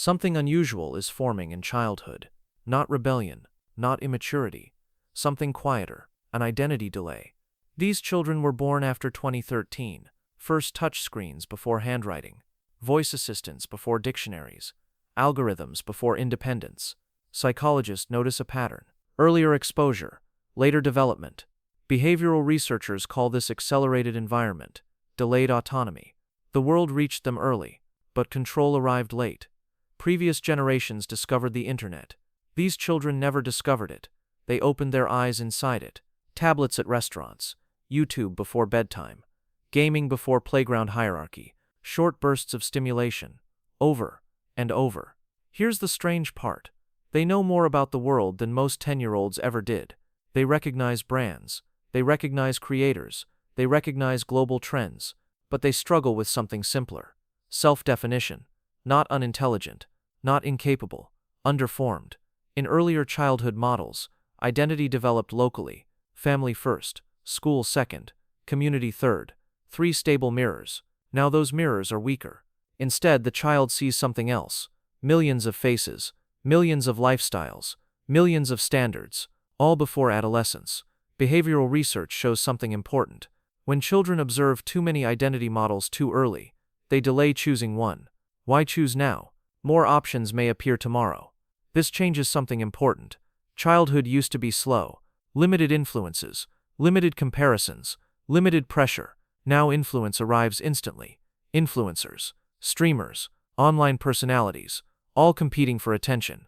Something unusual is forming in childhood. Not rebellion, not immaturity. Something quieter, an identity delay. These children were born after 2013. First touchscreens before handwriting. Voice assistants before dictionaries. Algorithms before independence. Psychologists notice a pattern. Earlier exposure, later development. Behavioral researchers call this accelerated environment, delayed autonomy. The world reached them early, but control arrived late. Previous generations discovered the internet. These children never discovered it. They opened their eyes inside it. Tablets at restaurants, YouTube before bedtime, gaming before playground hierarchy, short bursts of stimulation, over and over. Here's the strange part. They know more about the world than most 10-year-olds ever did. They recognize brands, they recognize creators, they recognize global trends, but they struggle with something simpler. Self-definition. Not unintelligent, not incapable, underformed. In earlier childhood models, identity developed locally, family first, school second, community third, 3 stable mirrors. Now those mirrors are weaker. Instead, the child sees something else. Millions of faces, millions of lifestyles, millions of standards, all before adolescence. Behavioral research shows something important. When children observe too many identity models too early, they delay choosing one. Why choose now? More options may appear tomorrow. This changes something important. Childhood used to be slow. Limited influences, limited comparisons, limited pressure. Now influence arrives instantly. Influencers, streamers, online personalities, all competing for attention.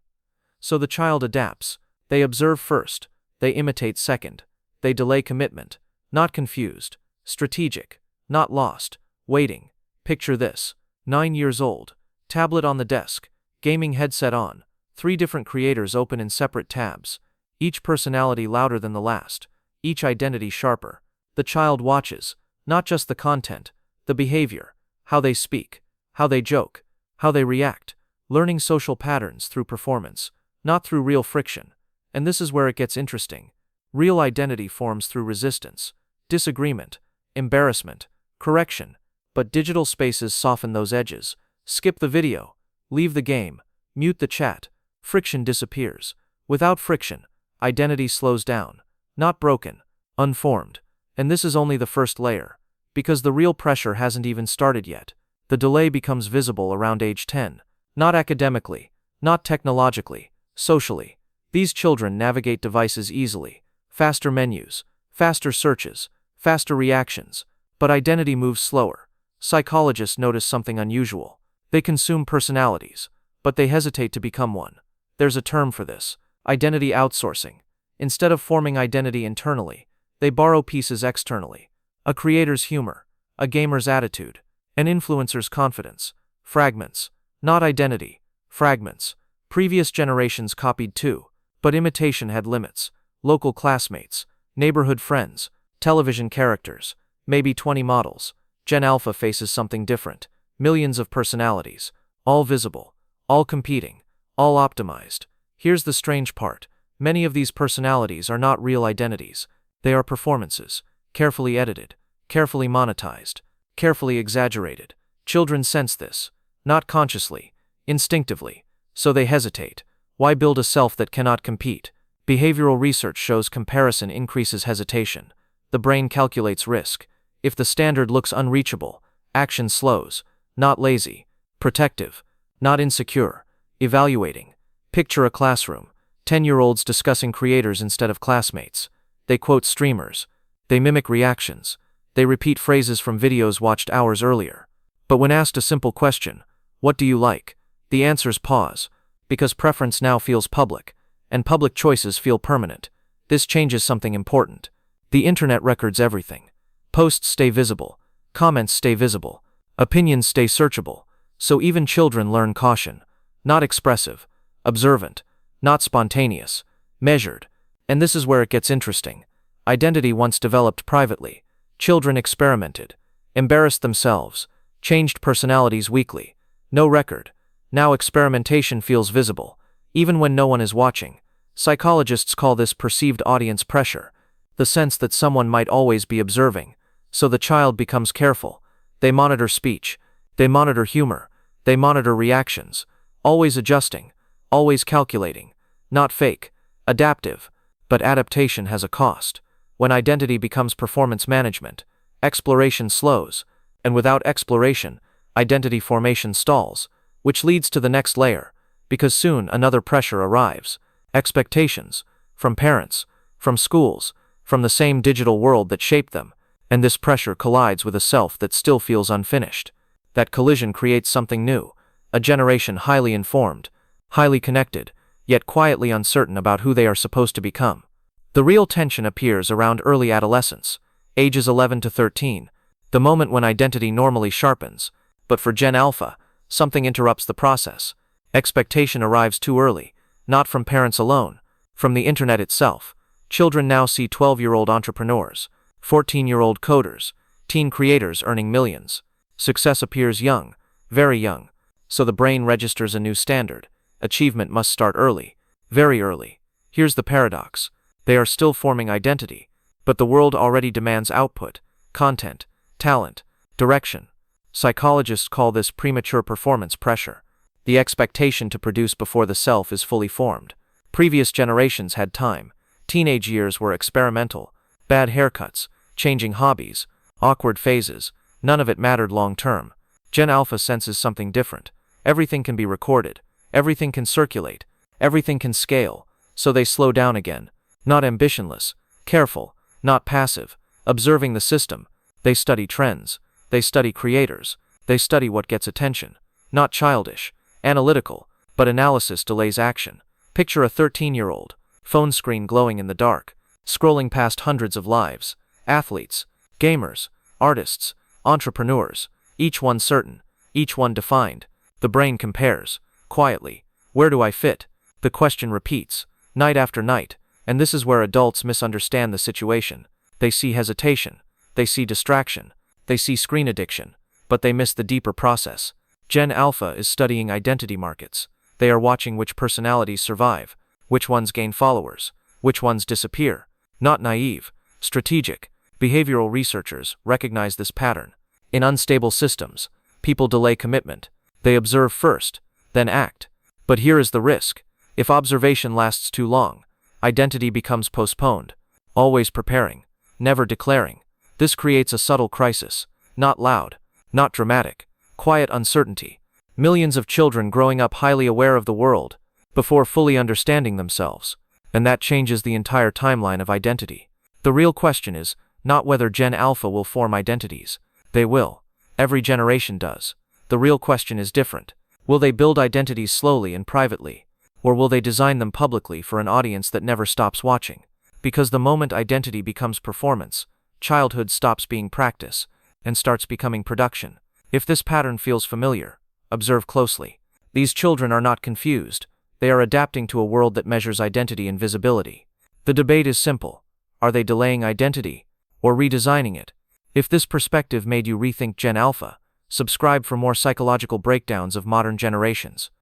So the child adapts. They observe first. They imitate second. They delay commitment. Not confused. Strategic. Not lost. Waiting. Picture this. 9 years old. Tablet on the desk. Gaming headset on. 3 different creators open in separate tabs. Each personality louder than the last. Each identity sharper. The child watches. Not just the content. The behavior. How they speak. How they joke. How they react. Learning social patterns through performance. Not through real friction. And this is where it gets interesting. Real identity forms through resistance. Disagreement. Embarrassment. Correction. But digital spaces soften those edges. Skip the video. Leave the game. Mute the chat. Friction disappears. Without friction, identity slows down. Not broken. Unformed. And this is only the first layer. Because the real pressure hasn't even started yet. The delay becomes visible around age 10. Not academically. Not technologically. Socially. These children navigate devices easily. Faster menus. Faster searches. Faster reactions. But identity moves slower. Psychologists notice something unusual. They consume personalities, but they hesitate to become one. There's a term for this. Identity outsourcing. Instead of forming identity internally, they borrow pieces externally. A creator's humor. A gamer's attitude. An influencer's confidence. Fragments. Not identity. Fragments. Previous generations copied too, but imitation had limits. Local classmates. Neighborhood friends. Television characters. Maybe 20 models. Gen Alpha faces something different. Millions of personalities. All visible. All competing. All optimized. Here's the strange part. Many of these personalities are not real identities. They are performances. Carefully edited. Carefully monetized. Carefully exaggerated. Children sense this. Not consciously. Instinctively. So they hesitate. Why build a self that cannot compete? Behavioral research shows comparison increases hesitation. The brain calculates risk. If the standard looks unreachable, action slows. Not lazy. Protective. Not insecure. Evaluating. Picture a classroom. 10-year-olds discussing creators instead of classmates. They quote streamers. They mimic reactions. They repeat phrases from videos watched hours earlier. But when asked a simple question, what do you like? The answers pause. Because preference now feels public. And public choices feel permanent. This changes something important. The internet records everything. Posts stay visible. Comments stay visible. Opinions stay searchable. So even children learn caution. Not expressive. Observant. Not spontaneous. Measured. And this is where it gets interesting. Identity once developed privately. Children experimented. Embarrassed themselves. Changed personalities weekly. No record. Now experimentation feels visible. Even when no one is watching. Psychologists call this perceived audience pressure. The sense that someone might always be observing. So the child becomes careful. They monitor speech. They monitor humor. They monitor reactions. always adjusting, always calculating, not fake, adaptive, but adaptation has a cost. When identity becomes performance management, exploration slows, and without exploration, identity formation stalls, which leads to the next layer, because soon another pressure arrives. Expectations, from parents, from schools, from the same digital world that shaped them, and this pressure collides with a self that still feels unfinished. That collision creates something new, a generation highly informed, highly connected, yet quietly uncertain about who they are supposed to become. The real tension appears around early adolescence, ages 11 to 13, the moment when identity normally sharpens, but for Gen Alpha, something interrupts the process. Expectation arrives too early, not from parents alone, from the internet itself. Children now see 12-year-old entrepreneurs, 14-year-old coders, teen creators earning millions. Success appears young, very young, so the brain registers a new standard. Achievement must start early, very early. Here's the paradox. They are still forming identity, but the world already demands output, content, talent, direction. Psychologists call this premature performance pressure, the expectation to produce before the self is fully formed. Previous generations had time. Teenage years were experimental, bad haircuts, changing hobbies, awkward phases, none of it mattered long term. Gen Alpha senses something different. Everything can be recorded, everything can circulate, everything can scale, so they slow down again. Not ambitionless, careful, not passive, observing the system. They study trends, they study creators, they study what gets attention. Not childish, analytical, but analysis delays action. Picture a 13-year-old, phone screen glowing in the dark, scrolling past hundreds of lives, athletes, gamers, artists, entrepreneurs, each one certain, each one defined. The brain compares, quietly. Where do I fit? The question repeats, night after night. And this is where adults misunderstand the situation. They see hesitation, they see distraction, they see screen addiction, but they miss the deeper process. Gen Alpha is studying identity markets. They are watching which personalities survive, which ones gain followers, which ones disappear. Not naive, strategic. Behavioral researchers recognize this pattern. In unstable systems, people delay commitment. They observe first, then act. But here is the risk. If observation lasts too long, identity becomes postponed, always preparing, never declaring. This creates a subtle crisis, not loud, not dramatic, quiet uncertainty. Millions of children growing up highly aware of the world, before fully understanding themselves, and that changes the entire timeline of identity. The real question is not whether Gen Alpha will form identities. They will. Every generation does. The real question is different. Will they build identities slowly and privately? Or will they design them publicly for an audience that never stops watching? Because the moment identity becomes performance, childhood stops being practice and starts becoming production. If this pattern feels familiar, observe closely. These children are not confused. They are adapting to a world that measures identity and visibility. The debate is simple. Are they delaying identity or redesigning it? If this perspective made you rethink Gen Alpha, subscribe for more psychological breakdowns of modern generations.